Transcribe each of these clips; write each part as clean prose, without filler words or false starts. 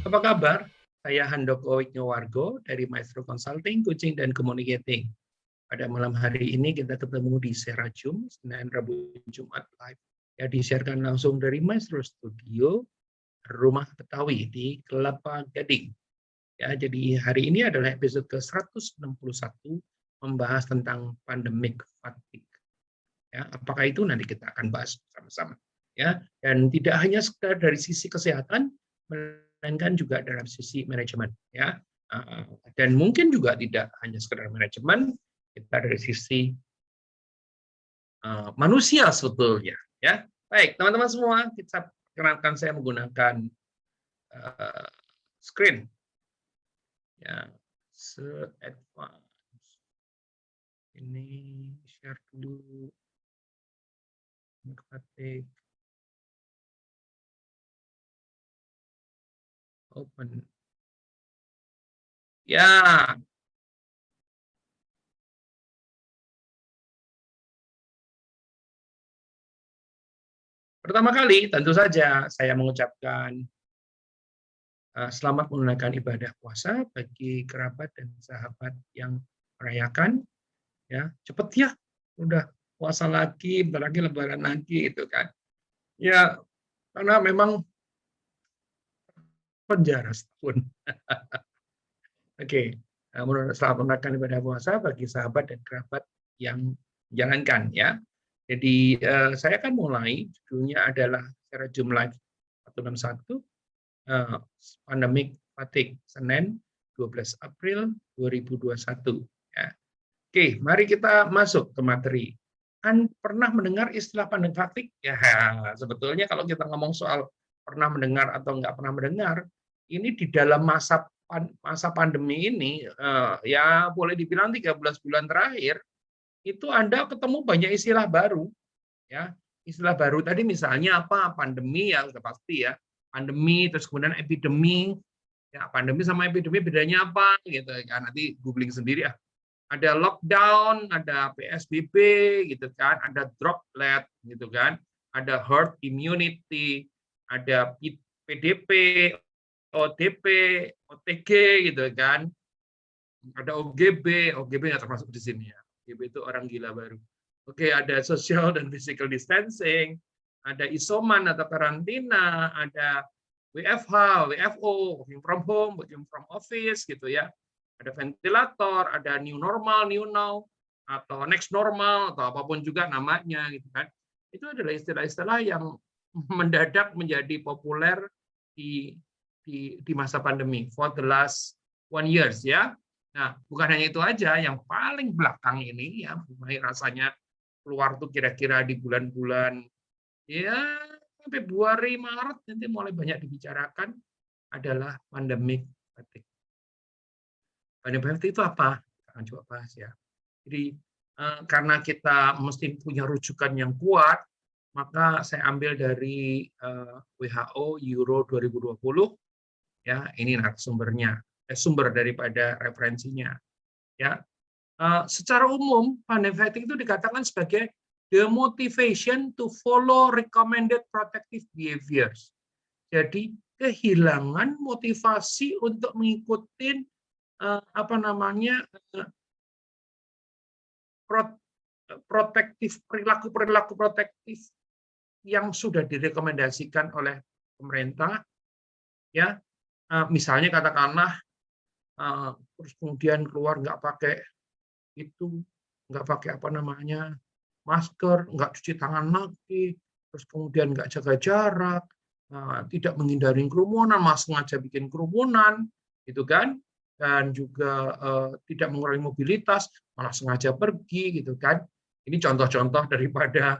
Apa kabar? Saya Handoko Wisnuwargo dari Maestro Consulting, Coaching, dan Communicating. Pada malam hari ini kita ketemu di Sera Zoom, Senin, Rabu, Jumat live. Ya, disiarkan langsung dari Maestro Studio, Rumah Betawi di Kelapa Gading. Ya, jadi hari ini adalah episode ke-161 membahas tentang pandemic fatigue. Ya, apakah itu nanti kita akan bahas bersama-sama. Ya, dan tidak hanya sekedar dari sisi kesehatan, melainkan juga dalam sisi manajemen. Ya, dan mungkin juga tidak hanya sekedar manajemen, kita dari sisi manusia sebetulnya. Ya, baik teman-teman semua, kita perkenalkan saya menggunakan screen. Ya, se-advance. Ini share dulu. Ketik. Open. Ya. Pertama kali, tentu saja saya mengucapkan selamat menunaikan ibadah puasa bagi kerabat dan sahabat yang merayakan. Ya, cepet ya, udah puasa lagi, bentar lagi lebaran lagi, itu kan. Ya, karena memang penjara setahun. Oke, selamat menunaikan ibadah puasa bagi sahabat dan kerabat yang menjalankan ya. Jadi saya akan mulai, judulnya adalah secara jumlah 161 Pandemic Fatigue, Senin 12 April 2021. Ya. Oke, mari kita masuk ke materi. Pernah mendengar istilah pandemic fatigue? Ya, sebetulnya kalau kita ngomong soal pernah mendengar atau nggak pernah mendengar, ini di dalam masa pandemi ini, ya boleh dibilang 13 bulan terakhir, itu Anda ketemu banyak istilah baru. Ya, istilah baru tadi misalnya apa? Pandemi ya sudah pasti ya. Pandemi, terus kemudian epidemi. Ya, pandemi sama epidemi bedanya apa? Gitu kan. Nanti googling sendiri ya. Ada lockdown, ada PSBB gitu kan, ada droplet gitu kan, ada herd immunity, ada PDP, ODP, OTG gitu kan. Ada OGB nggak termasuk di sini ya. OGB itu orang gila baru. Oke, ada social dan physical distancing, ada isoman atau karantina, ada WFH, WFO, working from home, working from office gitu ya. Ada ventilator, ada new normal, new now, atau next normal atau apapun juga namanya gitu kan. Itu adalah istilah-istilah yang mendadak menjadi populer di masa pandemi for the last 1 years ya. Nah, bukan hanya itu aja, yang paling belakang ini ya mulai rasanya keluar tuh kira-kira di bulan-bulan ya Februari, Maret nanti mulai banyak dibicarakan adalah pandemic fatigue. Pandemic fatigue itu apa? Kita akan coba bahas ya. Jadi karena kita mesti punya rujukan yang kuat, maka saya ambil dari WHO Euro 2020 ya, ini narasumbernya, sumber daripada referensinya ya. Secara umum, pandemic fatigue itu dikatakan sebagai the motivation to follow recommended protective behaviors. Jadi kehilangan motivasi untuk mengikuti perilaku protektif yang sudah direkomendasikan oleh pemerintah, ya. Misalnya katakanlah terus kemudian keluar nggak pakai itu, nggak pakai masker, nggak cuci tangan lagi, terus kemudian nggak jaga jarak, tidak menghindari kerumunan, malah sengaja bikin kerumunan, gitu kan, dan juga tidak mengurangi mobilitas, malah sengaja pergi, gitu kan. Ini contoh-contoh daripada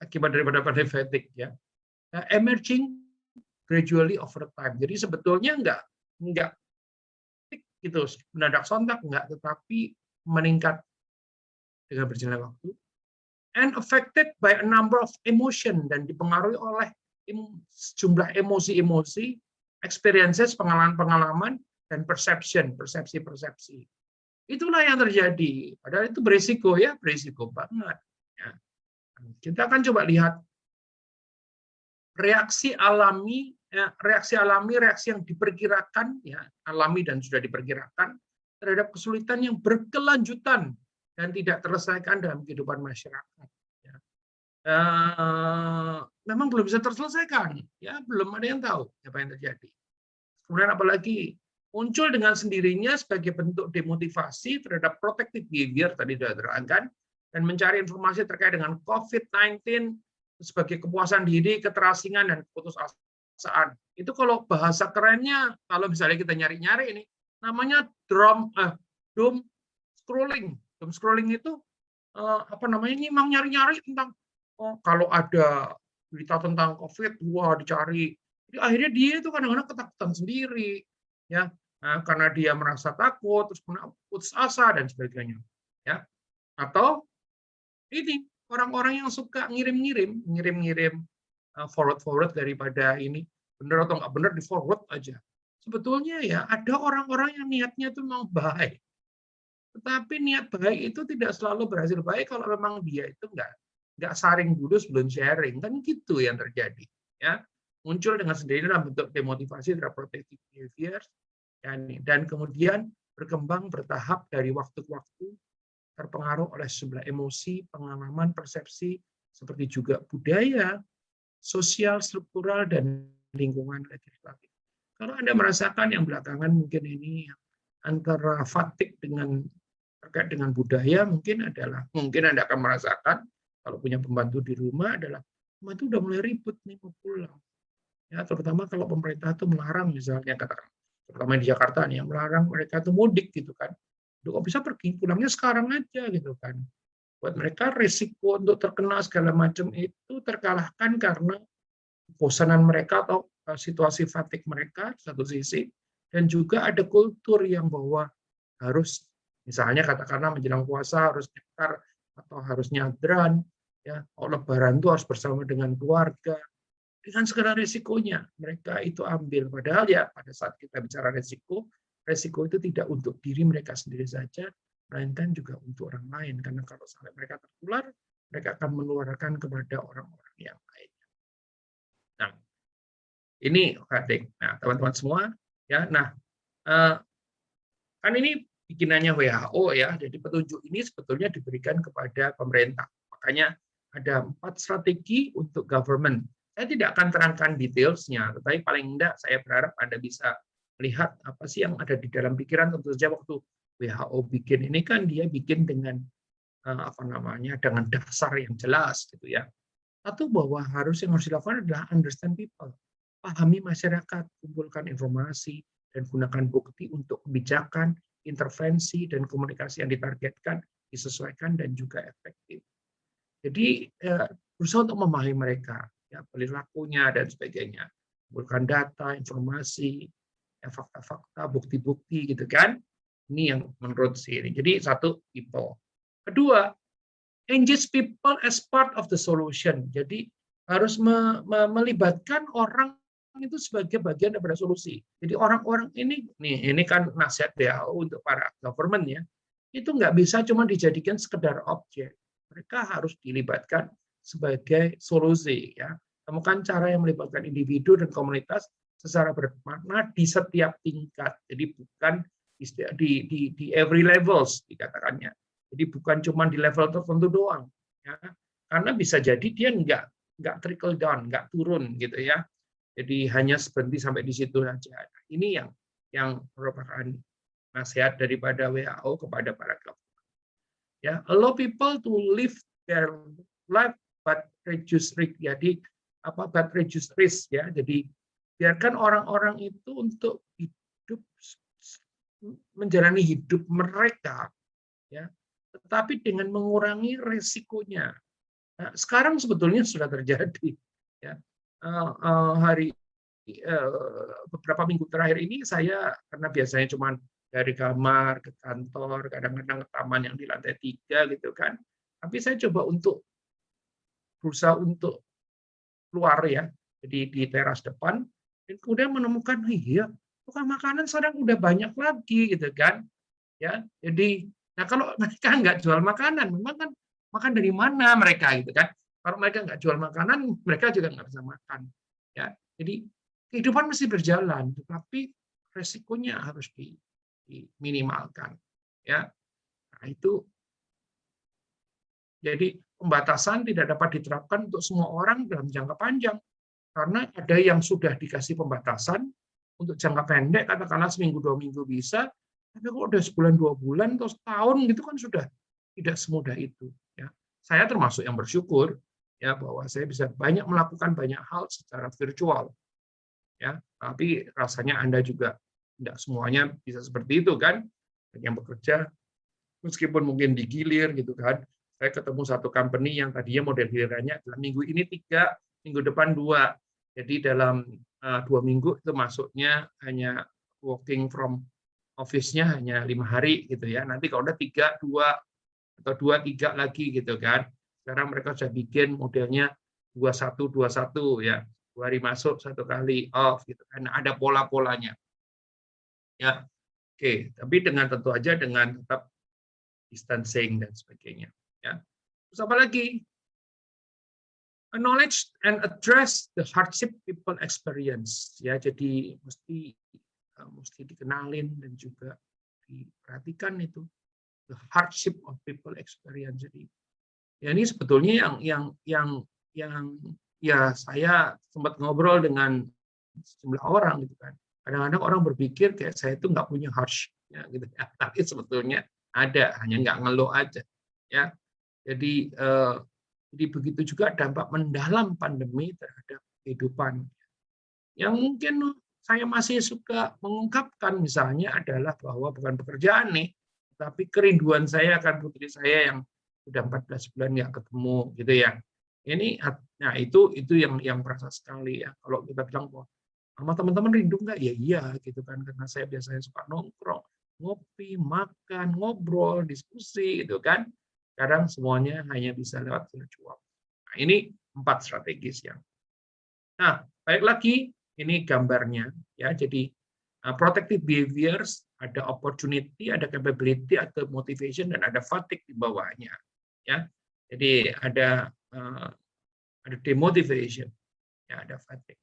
akibat daripada pandemic fatigue ya. Emerging gradually over time. Jadi sebetulnya nggak gitu mendadak sontak enggak, tetapi meningkat dengan berjalannya waktu, and affected by a number of emotion, dan dipengaruhi oleh sejumlah emosi-emosi, experiences, pengalaman-pengalaman, dan persepsi-persepsi. Itulah yang terjadi. Padahal itu berisiko ya, berisiko banget. Ya. Kita akan coba lihat reaksi alami ya, reaksi alami, reaksi yang diperkirakan, ya, alami dan sudah diperkirakan terhadap kesulitan yang berkelanjutan dan tidak terselesaikan dalam kehidupan masyarakat. Ya. Memang belum bisa terselesaikan, ya, belum ada yang tahu apa yang terjadi. Kemudian apalagi muncul dengan sendirinya sebagai bentuk demotivasi terhadap protective behavior tadi sudah terangkan, dan mencari informasi terkait dengan COVID-19 sebagai kepuasan diri, keterasingan, dan keputusasaan. Itu kalau bahasa kerennya, kalau misalnya kita nyari-nyari ini, namanya doom scrolling. Doom scrolling itu apa namanya, nyimang nyari-nyari tentang kalau ada berita tentang COVID, wah dicari. Jadi akhirnya dia itu kadang-kadang ketakutan sendiri, ya, karena dia merasa takut, terus putus asa dan sebagainya, ya. Atau ini orang-orang yang suka ngirim-ngirim forward daripada ini benar atau nggak benar di forward aja. Sebetulnya ya ada orang-orang yang niatnya itu mau baik, tetapi niat baik itu tidak selalu berhasil baik kalau memang dia itu nggak saring dulu sebelum sharing, kan gitu yang terjadi, ya. Muncul dengan sendiri dalam bentuk demotivasi terhadap protective behavior, dan kemudian berkembang bertahap dari waktu ke waktu, terpengaruh oleh sejumlah emosi, pengalaman, persepsi, seperti juga budaya, sosial, struktural, dan lingkungan legislatif. Kalau Anda merasakan yang belakangan mungkin ini antara fatigue terkait dengan budaya, mungkin Anda akan merasakan kalau punya pembantu di rumah adalah pembantu udah mulai ribut nih mau pulang. Ya, terutama kalau pemerintah itu melarang, misalnya katakan, terutama di Jakarta nih, yang melarang mereka itu mudik gitu kan. Kok bisa pergi, pulangnya sekarang aja gitu kan. Buat mereka risiko untuk terkena segala macam itu terkalahkan karena kebosanan mereka atau situasi fatigue mereka satu sisi, dan juga ada kultur yang bahwa harus, misalnya katakanlah menjelang puasa harus iftar atau harus nyadran, ya, lebaran itu harus bersama dengan keluarga. Dengan segala risikonya mereka itu ambil, padahal ya pada saat kita bicara risiko itu tidak untuk diri mereka sendiri saja, melainkan juga untuk orang lain, karena kalau sampai mereka tertular, mereka akan menularkan kepada orang-orang yang lain. Nah, ini adik. Nah, teman-teman semua, ya. Nah, kan ini bikinannya WHO, ya. Jadi petunjuk ini sebetulnya diberikan kepada pemerintah. Makanya ada 4 strategi untuk government. Saya tidak akan terangkan detailsnya, tetapi paling tidak saya berharap Anda bisa melihat apa sih yang ada di dalam pikiran. Tentu saja waktu WHO bikin ini kan dia bikin dengan apa namanya, dengan dasar yang jelas gitu ya. Satu, bahwa yang harus dilakukan adalah understand people, pahami masyarakat, kumpulkan informasi dan gunakan bukti untuk kebijakan, intervensi dan komunikasi yang ditargetkan, disesuaikan dan juga efektif. Jadi berusaha untuk memahami mereka, ya, perilakunya dan sebagainya, kumpulkan data, informasi, fakta-fakta, bukti-bukti gitu kan. Ini yang menurut sini. Jadi satu, people. Kedua, engage people as part of the solution. Jadi harus melibatkan orang itu sebagai bagian daripada solusi. Jadi orang-orang ini kan nasihat WHO untuk para government, ya. Itu nggak bisa cuma dijadikan sekedar objek. Mereka harus dilibatkan sebagai solusi, ya. Temukan cara yang melibatkan individu dan komunitas secara bermakna di setiap tingkat. Jadi bukan di every levels dikatakannya. Jadi bukan cuma di level tertentu doang, ya. Karena bisa jadi dia nggak trickle down, nggak turun gitu ya. Jadi hanya berhenti sampai di situ saja. Ini yang merupakan nasihat daripada WHO kepada para government. Ya, allow people to live their life but reduce risk. Jadi but reduce risk, ya. Jadi biarkan orang-orang itu untuk hidup, menjalani hidup mereka, ya, tetapi dengan mengurangi resikonya. Nah, sekarang sebetulnya sudah terjadi, ya. Beberapa minggu terakhir ini saya, karena biasanya cuma dari kamar ke kantor, kadang-kadang ke taman yang di lantai 3 gitu kan. Tapi saya coba untuk berusaha untuk keluar, ya, jadi di teras depan, dan kemudian menemukan, iya, tukang makanan sekarang udah banyak lagi gitu kan, ya. Jadi, nah kalau mereka nggak jual makanan, memang kan makan dari mana mereka gitu kan? Kalau mereka nggak jual makanan, mereka juga nggak bisa makan, ya. Jadi kehidupan mesti berjalan, tetapi resikonya harus diminimalkan. Ya, nah, itu jadi pembatasan tidak dapat diterapkan untuk semua orang dalam jangka panjang, karena ada yang sudah dikasih pembatasan untuk jangka pendek, katakanlah seminggu 2 minggu bisa, tapi kalau udah sebulan 2 bulan atau setahun gitu kan sudah tidak semudah itu. Ya, saya termasuk yang bersyukur ya bahwa saya bisa banyak melakukan banyak hal secara virtual. Ya, tapi rasanya Anda juga tidak semuanya bisa seperti itu kan, yang bekerja meskipun mungkin digilir gitu kan. Saya ketemu satu company yang tadinya model gilirannya adalah minggu ini 3, minggu depan 2. Jadi dalam 2 minggu itu masuknya hanya working from office-nya hanya 5 hari gitu ya. Nanti kalau udah 3, 2 atau 2, 3 lagi gitu kan. Sekarang mereka sudah bikin modelnya 21, 21 ya. 2 hari masuk, 1 kali off gitu kan. Ada pola-polanya. Ya. Oke, tapi tentu aja dengan tetap distancing dan sebagainya. Ya. Terus apa lagi? Acknowledge and address the hardship people experience. Ya, jadi mesti dikenalin dan juga diperhatikan itu the hardship of people experience. Jadi, ya ini sebetulnya yang ya saya sempat ngobrol dengan sejumlah orang gitu kan. Kadang-kadang orang berpikir kayak saya itu nggak punya hardship, ya, gitu ya. Tapi sebetulnya ada, hanya nggak ngeluh aja. Ya, jadi begitu juga dampak mendalam pandemi terhadap kehidupan. Yang mungkin saya masih suka mengungkapkan misalnya adalah bahwa bukan pekerjaan nih, tapi kerinduan saya akan putri saya yang sudah 14 bulan nggak ketemu, gitu ya. Ini, nah itu yang berasa sekali ya. Kalau kita bilang bahwa sama teman-teman rindu nggak? Ya iya, gitu kan. Karena saya biasanya suka nongkrong, ngopi, makan, ngobrol, diskusi, gitu kan. Sekarang semuanya hanya bisa lewat virtual. Nah, ini 4 strategis yang. Nah, baik lagi, ini gambarnya ya. Jadi protective behaviors, ada opportunity, ada capability, ada motivation, dan ada fatigue di bawahnya. Ya, jadi ada demotivation, ya, ada fatigue.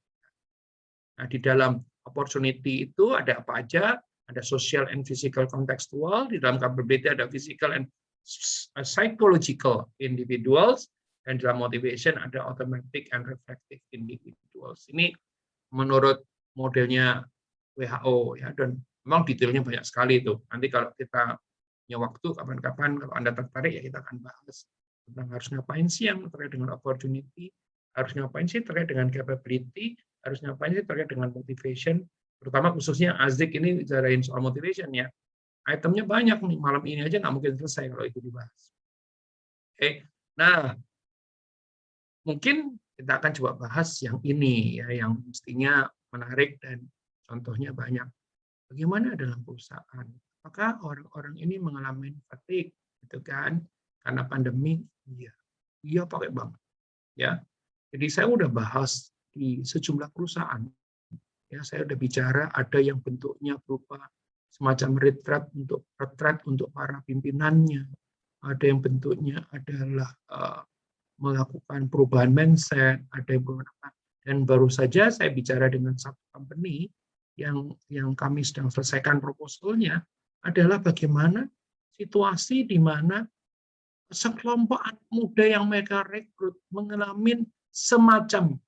Nah, di dalam opportunity itu ada apa aja? Ada social and physical contextual, di dalam capability ada physical and psychological individuals, dan dalam motivation ada automatic and reflective individuals. Ini menurut modelnya WHO ya, dan memang detailnya banyak sekali itu. Nanti kalau kita punya waktu kapan-kapan kalau Anda tertarik ya kita akan bahas tentang harus ngapain sih yang terkait dengan opportunity, harus ngapain sih terkait dengan capability, harus ngapain sih terkait dengan motivation, terutama khususnya Azik ini bicarain soal motivation ya. Itemnya banyak nih, malam ini aja nggak mungkin selesai kalau itu dibahas. Oke, nah mungkin kita akan coba bahas yang ini ya, yang mestinya menarik dan contohnya banyak. Bagaimana dalam perusahaan? Apakah orang-orang ini mengalami fatigue, gitu kan? Karena pandemi, iya, iya pakai banget, ya. Jadi saya udah bahas di sejumlah perusahaan, ya saya udah bicara ada yang bentuknya berupa semacam retreat untuk para pimpinannya, ada yang bentuknya adalah melakukan perubahan mindset, ada yang berupa, dan baru saja saya bicara dengan satu company yang kami sedang selesaikan proposalnya adalah bagaimana situasi di mana sekelompok anak muda yang mereka rekrut mengalami semacam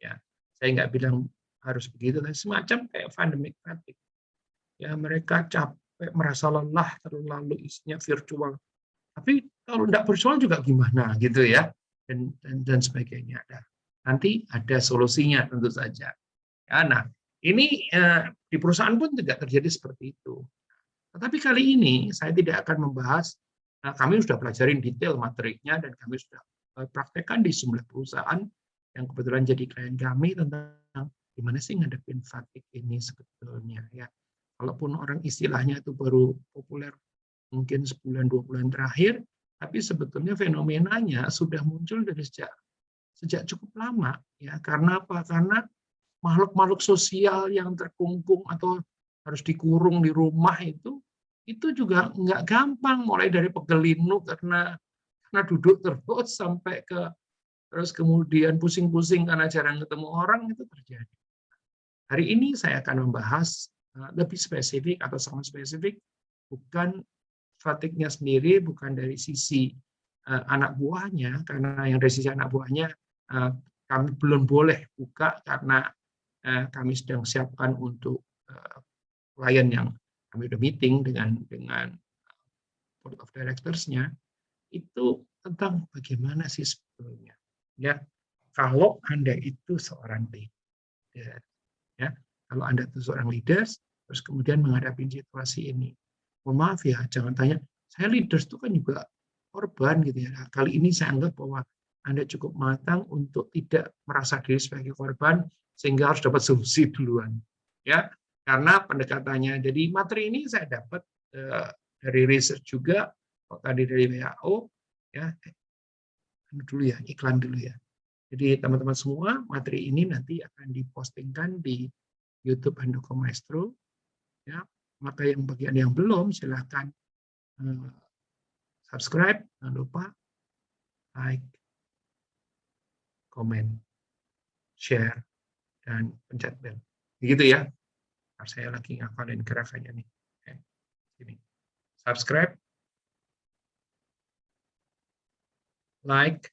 ya, saya nggak bilang harus begitu, tapi semacam kayak pandemic fatigue. Ya, mereka capek, merasa lelah, terlalu isinya virtual. Tapi kalau tidak virtual juga gimana gitu ya, dan sebagainya. Nanti ada solusinya tentu saja. Ya, nah, ini di perusahaan pun tidak terjadi seperti itu. Tetapi kali ini saya tidak akan membahas, kami sudah pelajarin detail materinya dan kami sudah praktekkan di sejumlah perusahaan yang kebetulan jadi klien kami tentang gimana sih ngadepin fatigue ini sebetulnya ya. Walaupun orang istilahnya itu baru populer mungkin sebulan 2 bulan terakhir, tapi sebetulnya fenomenanya sudah muncul dari sejak cukup lama ya. Karena apa? Karena makhluk-makhluk sosial yang terkungkung atau harus dikurung di rumah itu juga nggak gampang, mulai dari pegelinu karena duduk terus sampai ke terus kemudian pusing-pusing karena jarang ketemu orang, itu terjadi. Hari ini saya akan membahas lebih spesifik atau sangat spesifik, bukan fatigue-nya sendiri, bukan dari sisi anak buahnya, karena yang dari sisi anak buahnya kami belum boleh buka karena kami sedang siapkan untuk klien yang kami udah meeting dengan board of directors-nya, itu tentang bagaimana sih sebetulnya, ya, kalau Anda itu seorang leader, ya, kalau Anda itu seorang leader, terus kemudian menghadapi situasi ini, mohon maaf ya, jangan tanya, saya leaders itu kan juga korban gitu ya. Kali ini saya anggap bahwa Anda cukup matang untuk tidak merasa diri sebagai korban, sehingga harus dapat solusi duluan, ya, karena pendekatannya. Jadi materi ini saya dapat dari research juga, tadi dari WHO, ya, dulu ya, iklan dulu ya. Jadi teman-teman semua, materi ini nanti akan dipostingkan di YouTube Handoko Maestro, ya. Maka yang bagian yang belum, silahkan subscribe, jangan lupa like, komen, share, dan pencet bel. Begitu ya. Saya lagi ngafalin gerakannya nih. Sini. Subscribe, like,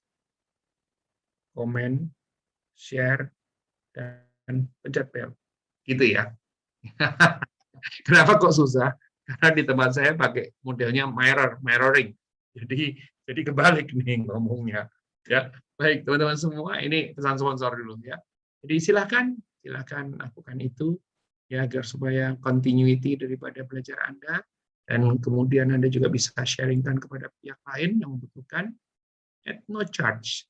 komen, share, dan pencet bel. Gitu ya. Kenapa kok susah? Karena di tempat saya pakai modelnya mirroring. Jadi kebalik nih ngomongnya. Ya, baik teman-teman semua, ini pesan sponsor dulu ya. Jadi silakan lakukan itu ya, agar supaya continuity daripada belajar Anda, dan kemudian Anda juga bisa sharingkan kepada pihak lain yang membutuhkan at no charge.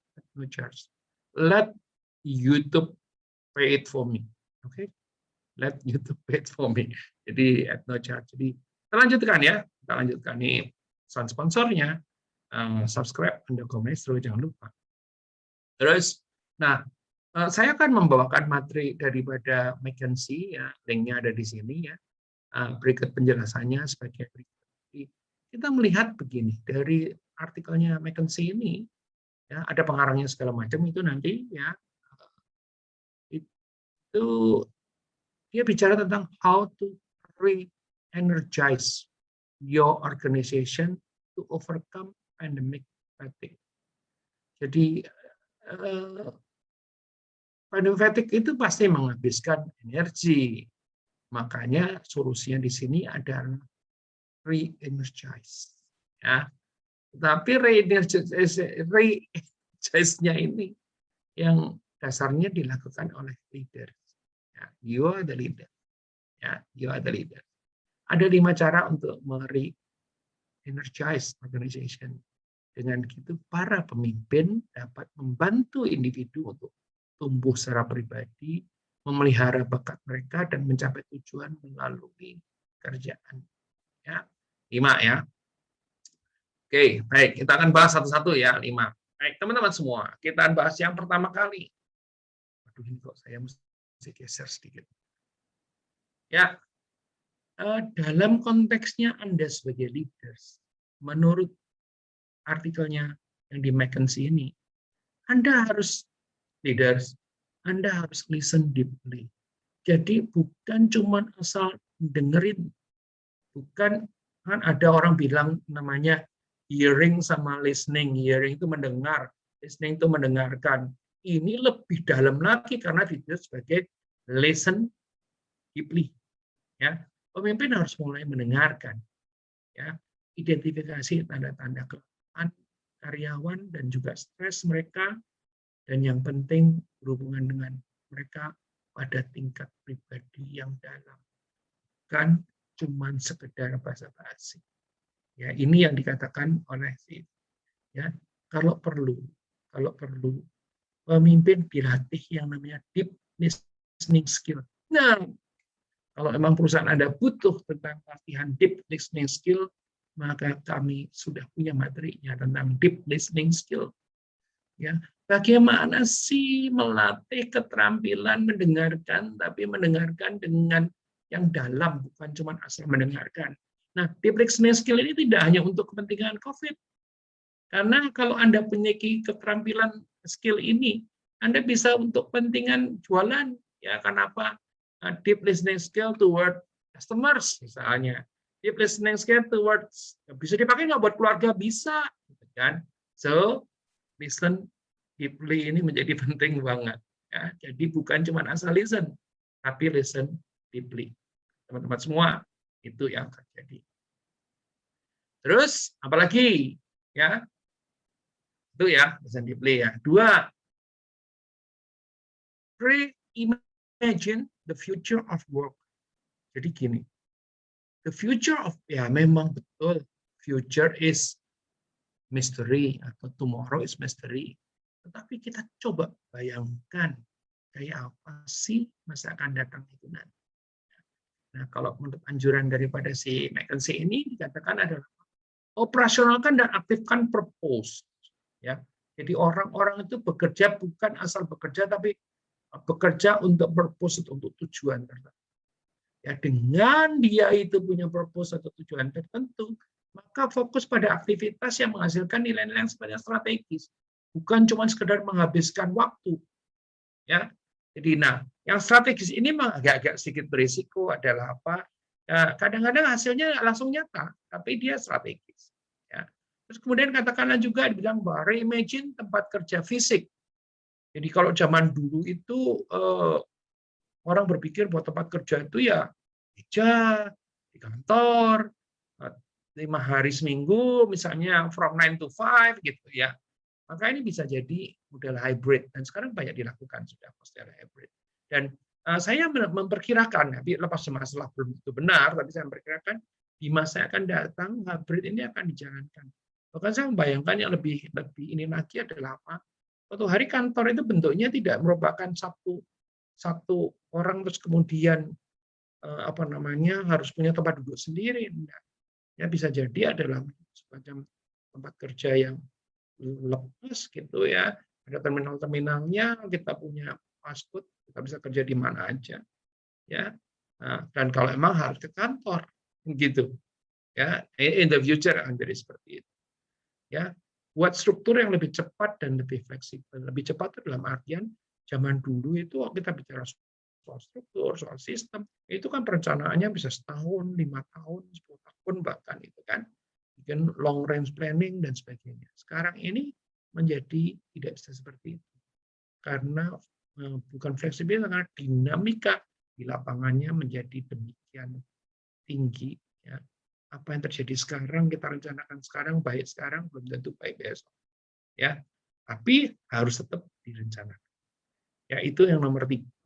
Let YouTube pay it for me. Oke? Let YouTube pay it for me. Jadi at no charge. Jadi kita lanjutkan ya. Kita lanjutkan nih pesan sponsornya. Subscribe Handoko Maestro, jangan lupa. Terus, nah, saya akan membawakan materi daripada McKinsey, ya, linknya ada di sini ya. Berikut penjelasannya sebagai berikut. Kita melihat begini, dari artikelnya McKinsey ini, ya, ada pengarangnya segala macam itu nanti ya, itu dia bicara tentang how to re-energize your organization to overcome pandemic fatigue. Jadi pandemic fatigue itu pasti menghabiskan energi. Makanya solusinya di sini adalah re-energize. Ya. Tapi re-energize-nya ini yang dasarnya dilakukan oleh leader. Ya, you are the leader. Ya, you are the leader. Ada 5 cara untuk re-energize organization. Dengan begitu, para pemimpin dapat membantu individu untuk tumbuh secara pribadi, memelihara bakat mereka, dan mencapai tujuan melalui kerjaan. Ya, 5 ya. Oke, baik. Kita akan bahas satu-satu ya, 5. Baik, teman-teman semua, kita akan bahas yang pertama kali. Aduh, ini kok saya mesti geser sedikit. Ya, dalam konteksnya Anda sebagai leaders, menurut artikelnya yang di McKinsey ini, Anda harus leaders, Anda harus listen deeply. Jadi bukan cuma asal dengerin, bukan, kan ada orang bilang namanya hearing sama listening. Hearing itu mendengar, listening itu mendengarkan. Ini lebih dalam lagi karena ditulis sebagai listen deeply. Ya, pemimpin harus mulai mendengarkan. Ya, identifikasi tanda-tanda kelelahan karyawan dan juga stres mereka, dan yang penting berhubungan dengan mereka pada tingkat pribadi yang dalam, bukan cuma sekedar basa-basi. Ya, ini yang dikatakan oleh Steve. Ya, kalau perlu pemimpin dilatih yang namanya deep listening skill. Nah, kalau memang perusahaan Anda butuh tentang latihan deep listening skill, maka kami sudah punya materinya tentang deep listening skill. Ya, bagaimana sih melatih keterampilan mendengarkan, tapi mendengarkan dengan yang dalam, bukan cuma asal mendengarkan. Nah, deep listening skill ini tidak hanya untuk kepentingan COVID. Karena kalau Anda punya keterampilan skill ini. Anda bisa untuk kepentingan jualan, ya kenapa? Deep listening skill toward customers misalnya, deep listening skill towards, bisa dipakai nggak buat keluarga, bisa, gitu kan? So listen deeply ini menjadi penting banget. Ya, jadi bukan cuma asal listen, tapi listen deeply. Teman-teman semua, itu yang terjadi. Terus apalagi? Ya, itu ya listen deeply ya. 2, reimagine the future of work. Jadi gini, the future of, ya memang betul, future is mystery atau tomorrow is mystery. Tetapi kita coba bayangkan kayak apa sih masa akan datang itu nanti. Nah, kalau menurut anjuran daripada si McKinsey ini dikatakan adalah operasionalkan dan aktifkan purpose. Ya, jadi orang-orang itu bekerja bukan asal bekerja, tapi bekerja untuk purpose, untuk tujuan tertentu. Ya, dengan dia itu punya purpose atau tujuan tertentu, maka fokus pada aktivitas yang menghasilkan nilai-nilai yang sebenarnya strategis, bukan cuma sekedar menghabiskan waktu. Ya, jadi yang strategis ini memang agak-agak sedikit berisiko adalah apa? Kadang-kadang hasilnya langsung nyata, tapi dia strategis. Ya. Terus kemudian katakanlah juga dibilang bahwa reimagine tempat kerja fisik. Jadi kalau zaman dulu itu orang berpikir bahwa tempat kerja itu ya meja di kantor 5 hari seminggu, misalnya from 9 to 5 gitu ya. Maka ini bisa jadi model hybrid dan sekarang banyak dilakukan sudah model hybrid. Dan saya memperkirakan, tapi lepas masalah belum itu benar, tapi saya memperkirakan di masa yang akan datang hybrid ini akan dijalankan. Bahkan saya membayangkan yang lebih ini lagi adalah apa? Suatu hari kantor itu bentuknya tidak merupakan satu orang terus kemudian harus punya tempat duduk sendiri. Ya bisa jadi adalah semacam tempat kerja yang lepas gitu ya. Ada terminal-terminalnya, kita punya passcode, kita bisa kerja di mana aja. Ya. Dan kalau emang harus ke kantor gitu. Ya, in the future akan jadi seperti itu. Ya, buat struktur yang lebih cepat dan lebih fleksibel. Lebih cepat itu dalam artian zaman dulu itu kita bicara soal struktur, soal sistem, itu kan perencanaannya bisa setahun, 5 tahun, 10 tahun bahkan itu kan, bikin long range planning dan sebagainya. Sekarang ini menjadi tidak bisa seperti itu, karena bukan fleksibel, karena dinamika di lapangannya menjadi demikian tinggi. Ya. Apa yang terjadi sekarang kita rencanakan sekarang, baik sekarang belum tentu baik besok. Ya, tapi harus tetap direncanakan. Ya, itu yang nomor 2.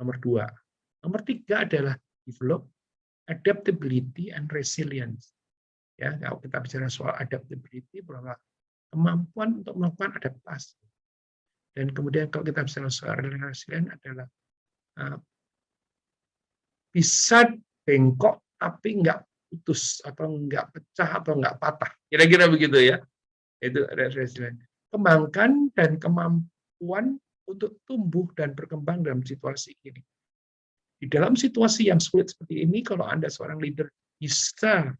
Nomor 3 adalah develop adaptability and resilience. Ya, kalau kita bicara soal adaptability, bahwa kemampuan untuk melakukan adaptasi. Dan kemudian kalau kita bicara soal resilience adalah bisa bengkok tapi nggak putus atau nggak pecah atau nggak patah. Kira-kira begitu ya. Itu resilience. Kembangkan dan kemampuan untuk tumbuh dan berkembang dalam situasi ini. Di dalam situasi yang sulit seperti ini, kalau Anda seorang leader bisa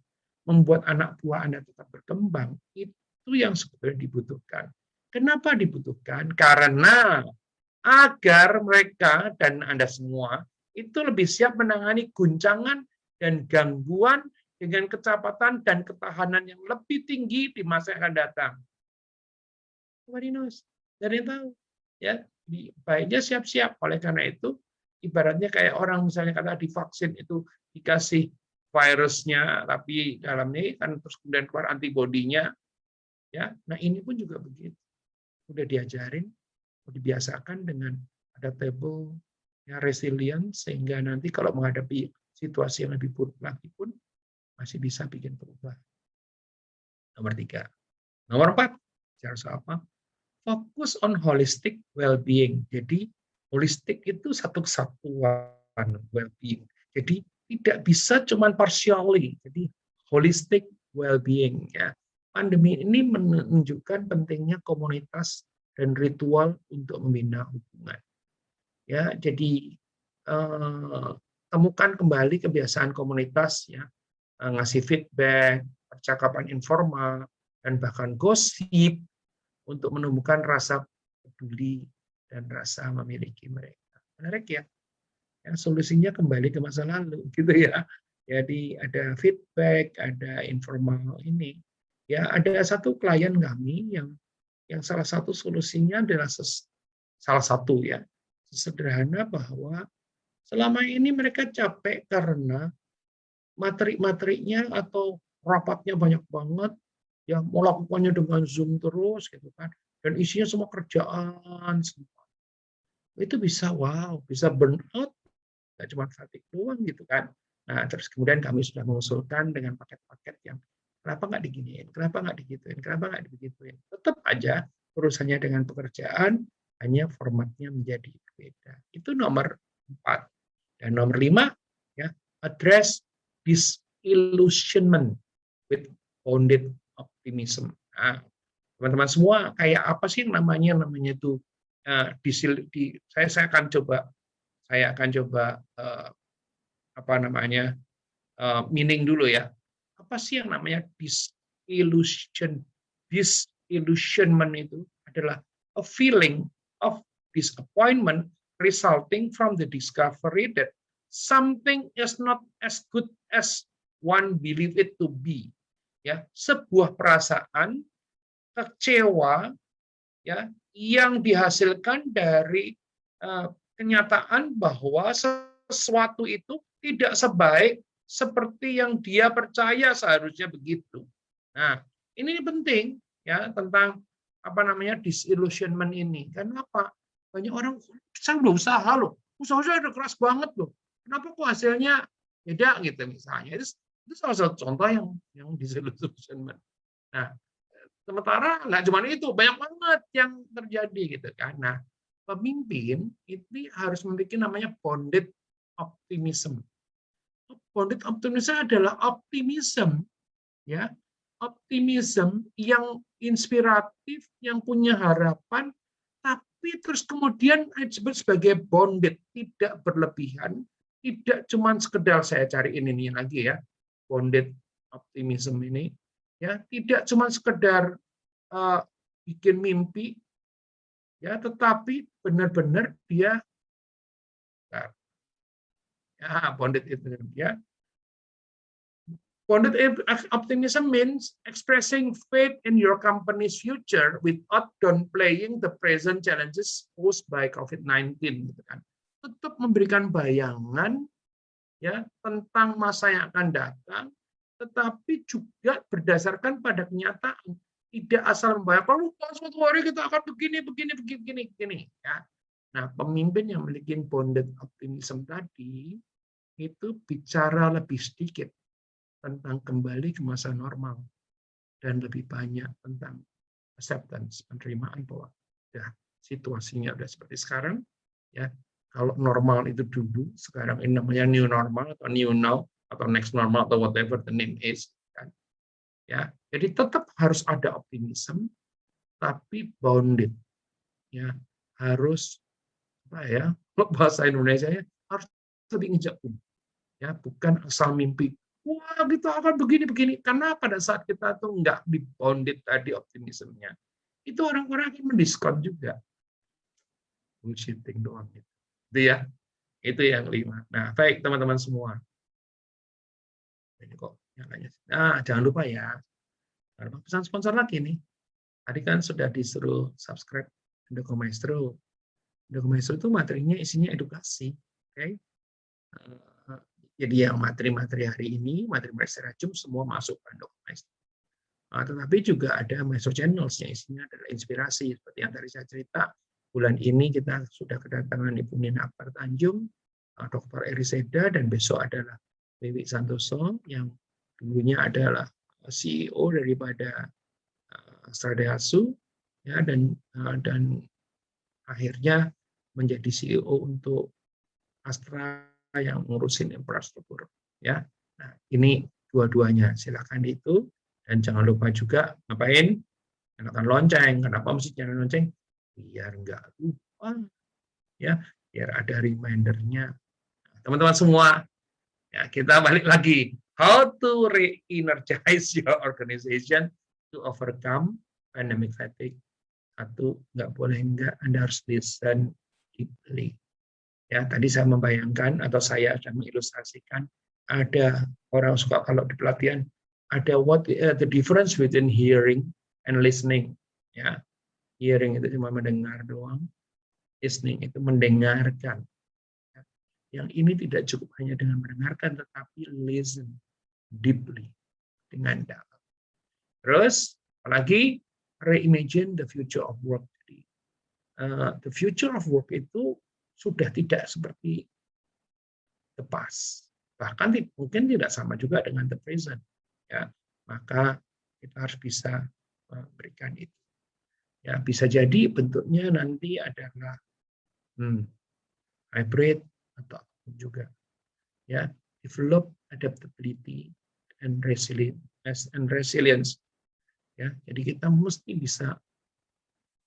membuat anak buah Anda tetap berkembang, itu yang sebetulnya dibutuhkan. Kenapa dibutuhkan? Karena agar mereka dan Anda semua itu lebih siap menangani guncangan dan gangguan dengan kecepatan dan ketahanan yang lebih tinggi di masa yang akan datang. Nobody knows. Dari tahu. Ya, baiknya siap-siap. Oleh karena itu, ibaratnya kayak orang misalnya kata divaksin itu dikasih virusnya, tapi dalamnya kan terus kemudian keluar antibodinya. Ya, nah ini pun juga begitu. Udah diajarin, dibiasakan dengan adaptable, ya, resilient, sehingga nanti kalau menghadapi situasi yang lebih buruk lagi pun masih bisa bikin perubahan. Nomor 3. Nomor 4, bicara soal apa? Fokus on holistic well-being. Jadi holistik itu satu kesatuan well-being. Jadi tidak bisa cuma partially. Jadi holistic well-being ya. Pandemi ini menunjukkan pentingnya komunitas dan ritual untuk membina hubungan. Ya, jadi temukan kembali kebiasaan komunitas ya, ngasih feedback, percakapan informal, dan bahkan gosip untuk menumbuhkan rasa peduli dan rasa memiliki mereka. Menarik ya? Yang solusinya kembali ke masa lalu, gitu ya. Jadi ada feedback, ada informal ini. Ya, ada satu klien kami yang salah satu solusinya adalah salah satu ya, sederhana bahwa selama ini mereka capek karena materi-materinya atau rapatnya banyak banget, yang melakukannya dengan Zoom terus gitu kan, dan isinya semua kerjaan semua. Itu bisa bisa burn out, nggak cuma fatigue doang gitu kan. Nah, terus kemudian kami sudah mengusulkan dengan paket-paket yang kenapa nggak diginiin, kenapa nggak digituin, kenapa nggak digituin. Tetap aja urusannya dengan pekerjaan, hanya formatnya menjadi berbeda. Itu nomor 4. Dan nomor 5, ya, address disillusionment with bounded optimism. Nah, teman-teman semua, kayak apa sih namanya itu saya akan coba apa namanya meaning dulu ya. Apa sih yang namanya disillusionment itu adalah a feeling of disappointment resulting from the discovery that something is not as good as one believe it to be. Ya, sebuah perasaan kecewa ya yang dihasilkan dari kenyataan bahwa sesuatu itu tidak sebaik seperti yang dia percaya seharusnya begitu. Nah, ini penting ya tentang apa namanya disillusionment ini. Kenapa? Banyak orang, saya udah usaha loh, usaha saya udah keras banget loh. Kenapa kok hasilnya beda gitu misalnya? Itu salah satu contoh yang disillusionment. Nah, sementara nggak cuma itu, banyak banget yang terjadi gitu kan. Nah, pemimpin itu harus memiliki namanya bounded optimism. Bounded optimism adalah optimism ya, optimism yang inspiratif, yang punya harapan, tapi terus kemudian disebut sebagai bounded, tidak berlebihan, tidak cuma sekedar saya cari ini lagi ya, bounded optimism ini ya, tidak cuma sekedar bikin mimpi ya, tetapi benar-benar dia bounded itu ya. Bounded optimism means expressing faith in your company's future without downplaying the present challenges posed by COVID-19 gitu kan. Tetap memberikan bayangan ya tentang masa yang akan datang, tetapi juga berdasarkan pada kenyataan, tidak asal membayangkan suatu hari kita akan begini ya. Nah, pemimpin yang memiliki bounded optimism tadi itu bicara lebih sedikit tentang kembali ke masa normal dan lebih banyak tentang acceptance, penerimaan bahwa ya situasinya udah seperti sekarang ya. Kalau normal itu dulu, sekarang ini namanya new normal atau new now atau next normal atau whatever the name is kan. Ya, jadi tetap harus ada optimism tapi bounded. Ya, harus apa ya? Bahasa Indonesia ya, harus lebih ngejak ya, bukan asal mimpi. Wah, kita akan begini-begini. Karena pada saat kita tuh nggak di bounded tadi optimismenya, itu orang-orang akan mendiskon juga. Bullshitting doang. Itu ya. Itu yang 5. Nah, baik teman-teman semua. Ini kok nyalanya. Nah, jangan lupa ya. Pesan sponsor lagi nih. Tadi kan sudah disuruh subscribe Handoko Maestro. Handoko Maestro itu materinya isinya edukasi. Oke. Jadi yang materi-materi hari ini, materi-materi secara Zoom semua masuk ke Handoko Maestro. Tetapi juga ada Maestro Channels yang isinya adalah inspirasi. Seperti yang tadi saya cerita, bulan ini kita sudah kedatangan Ibu Nina Akbar Tanjung, Dr. Eriseda, dan besok adalah Wiwi Santoso yang dulunya adalah CEO daripada Stradeasu ya, dan akhirnya menjadi CEO untuk Astra yang ngurusin infrastruktur ya. Nah, ini dua-duanya silakan itu, dan jangan lupa juga ngapain? Nyalakan lonceng. Kenapa mesti nyalakan lonceng? Biar nggak lupa ya, biar ada remindernya. Teman-teman semua, ya kita balik lagi. How to re-energize your organization to overcome pandemic fatigue. Satu, nggak boleh enggak, Anda harus listen deeply. Ya, tadi saya membayangkan atau saya sudah mengilustrasikan ada orang suka kalau di pelatihan ada what the difference between hearing and listening. Ya, hearing itu cuma mendengar doang, listening itu mendengarkan. Yang ini tidak cukup hanya dengan mendengarkan, tetapi listen deeply, dengan dalam. Terus, apalagi reimagine the future of work. The future of work itu sudah tidak seperti the past, bahkan mungkin tidak sama juga dengan the present. Ya, maka kita harus bisa memberikan itu. Ya, bisa jadi bentuknya nanti adalah hybrid atau juga ya, develop adaptability and resilience. Ya, jadi kita mesti bisa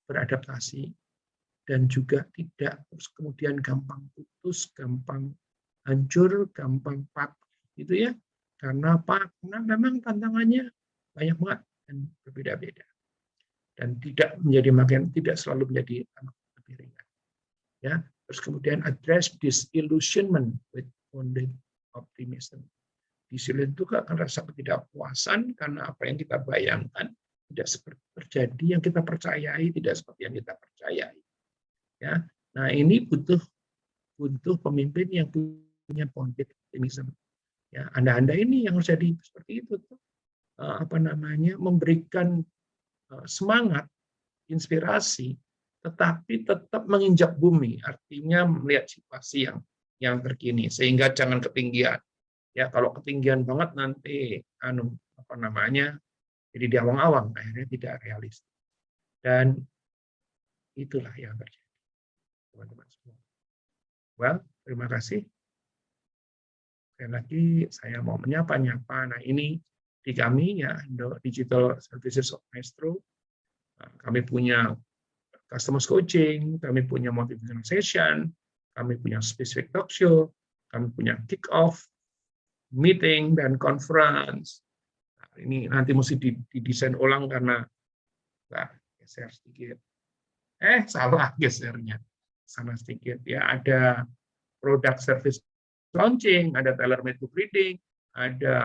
beradaptasi dan juga tidak terus kemudian gampang putus, gampang hancur, gampang patah, gitu ya. Karena apa? Karena memang tantangannya banyak banget dan berbeda-beda, dan tidak selalu menjadi lebih ringan. Ya, terus kemudian address disillusionment with founded optimism. Disillusion itu akan rasa ketidakpuasan karena apa yang kita bayangkan tidak seperti terjadi, yang kita percayai tidak seperti yang kita percayai. Ya, nah ini butuh pemimpin yang punya founded optimism. Ya, Anda ini yang harus jadi seperti itu tuh. Memberikan semangat, inspirasi, tetapi tetap menginjak bumi, artinya melihat situasi yang terkini, sehingga jangan ketinggian. Ya, kalau ketinggian banget nanti jadi diawang-awang, akhirnya tidak realistis. Dan itulah yang terjadi, teman-teman semua. Well, terima kasih. Sekali lagi saya mau menyapa-nyapa. Nah, ini di kami ya, Digital Services of Maestro. Kami punya customer coaching, kami punya motivational session, kami punya specific talk show, kami punya kick off, meeting, dan conference. Nah, ini nanti mesti didesain ulang karena geser sedikit. Salah gesernya. Sana sedikit. Ya, ada product service launching, ada tailor-made book reading, ada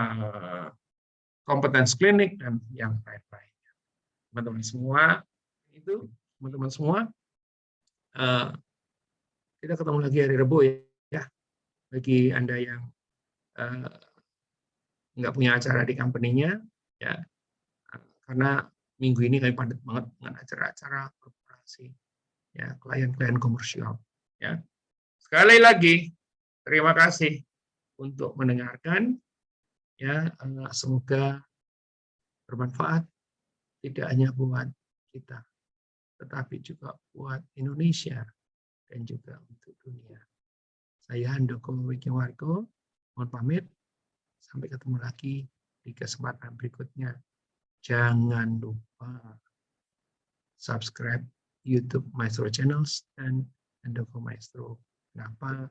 competence clinic, dan yang lain-lainnya. Teman-teman semua, kita ketemu lagi hari Rabu ya. Bagi Anda yang nggak punya acara di company-nya, ya, karena minggu ini kami padat banget dengan acara-acara korporasi, ya, klien-klien komersial. Ya. Sekali lagi, terima kasih untuk mendengarkan. Ya, semoga bermanfaat tidak hanya buat kita, tetapi juga buat Indonesia dan juga untuk dunia. Saya Handoko Wikiwargo, mohon pamit. Sampai ketemu lagi di kesempatan berikutnya. Jangan lupa subscribe YouTube Maestro Channels dan Handoko Maestro. Kenapa?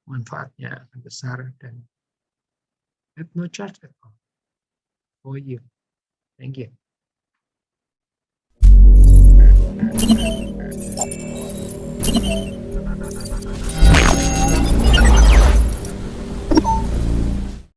Manfaatnya akan besar dan at no charge at all for you. Thank you.